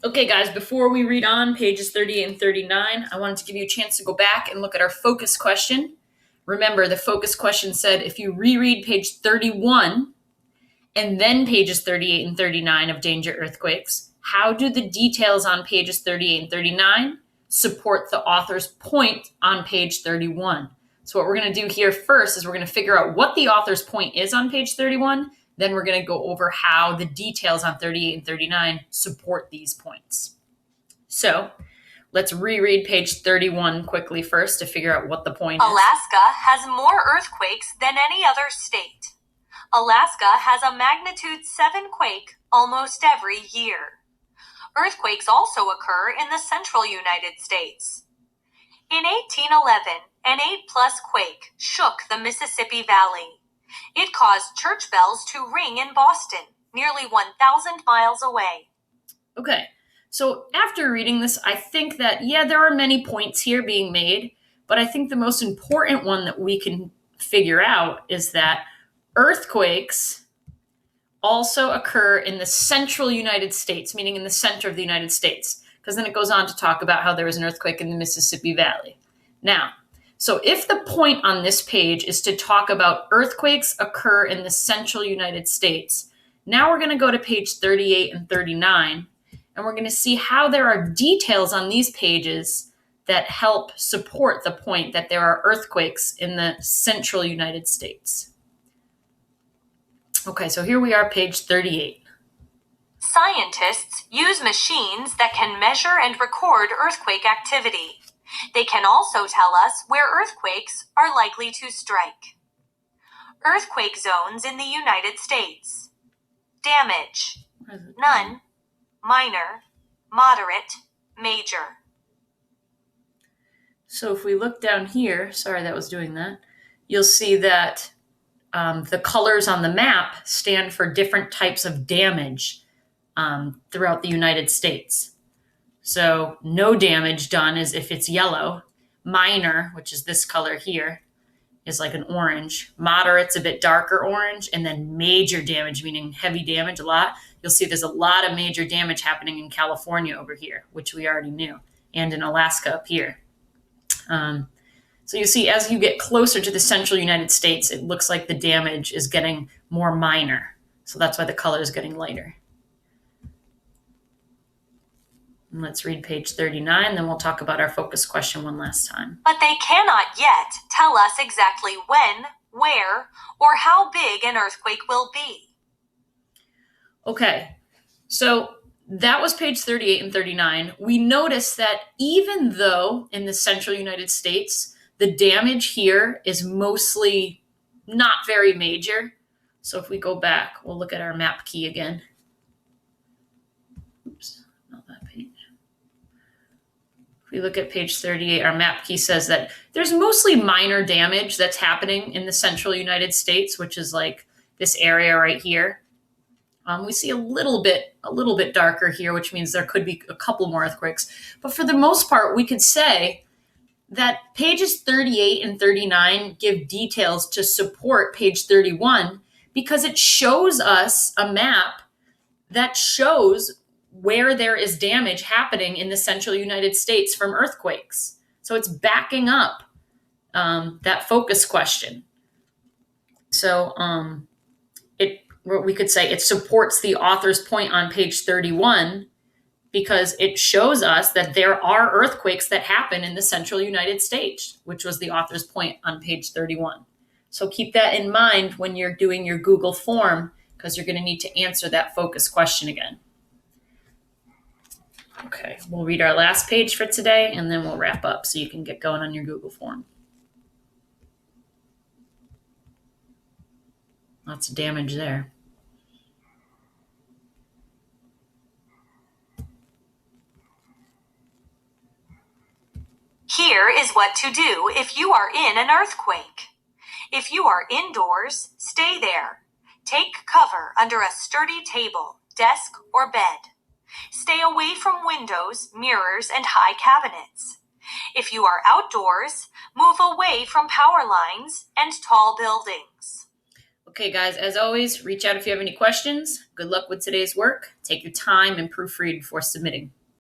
Okay, guys, before we read on pages 38 and 39, I wanted to give you a chance to go back and look at our focus question. Remember, the focus question said if you reread page 31 and then pages 38 and 39 of Danger Earthquakes, how do the details on pages 38 and 39 support the author's point on page 31? So what we're going to do here first is we're going to figure out what the author's point is on page 31. Then we're going to go over how the details on 38 and 39 support these points. So let's reread page 31 quickly first to figure out what the point is. Alaska has more earthquakes than any other state. Alaska has a magnitude 7 quake almost every year. Earthquakes also occur in the central United States. In 1811, an 8+ quake shook the Mississippi Valley. It caused church bells to ring in Boston, nearly 1,000 miles away. Okay, so after reading this, I think that, there are many points here being made, but I think the most important one that we can figure out is that earthquakes also occur in the central United States, meaning in the center of the United States, because then it goes on to talk about how there was an earthquake in the Mississippi Valley. Now, so if the point on this page is to talk about earthquakes occur in the central United States, now we're going to go to page 38 and 39, and we're going to see how there are details on these pages that help support the point that there are earthquakes in the central United States. Okay, so here we are, page 38. Scientists use machines that can measure and record earthquake activity. They can also tell us where earthquakes are likely to strike. Earthquake zones in the United States. Damage: none, minor, moderate, major. So if we look down here, sorry that was doing that, you'll see that the colors on the map stand for different types of damage throughout the United States. So no damage done is if it's yellow. Minor, which is this color here, is like an orange. Moderate's a bit darker orange. And then major damage, meaning heavy damage, a lot. You'll see there's a lot of major damage happening in California over here, which we already knew, and in Alaska up here. So you see, as you get closer to the central United States, it looks like the damage is getting more minor. So that's why the color is getting lighter. And let's read page 39, then we'll talk about our focus question one last time. But they cannot yet tell us exactly when, where, or how big an earthquake will be. Okay, so that was page 38 and 39. We notice that even though in the central United States, the damage here is mostly not very major. So if we go back, we'll look at our map key again. Oops, not that page. If we look at page 38, our map key says that there's mostly minor damage that's happening in the central United States, which is like this area right here. We see a little bit darker here, which means there could be a couple more earthquakes. But for the most part, we could say that pages 38 and 39 give details to support page 31 because it shows us a map that shows where there is damage happening in the central United States from earthquakes. So it's backing up that focus question. So we could say it supports the author's point on page 31 because it shows us that there are earthquakes that happen in the central United States, which was the author's point on page 31. So keep that in mind when you're doing your Google form, because you're going to need to answer that focus question again. Okay, we'll read our last page for today, and then we'll wrap up so you can get going on your Google form. Lots of damage there. Here is what to do if you are in an earthquake. If you are indoors, stay there. Take cover under a sturdy table, desk, or bed. Stay away from windows, mirrors, and high cabinets. If you are outdoors, move away from power lines and tall buildings. Okay, guys, as always, reach out if you have any questions. Good luck with today's work. Take your time and proofread before submitting.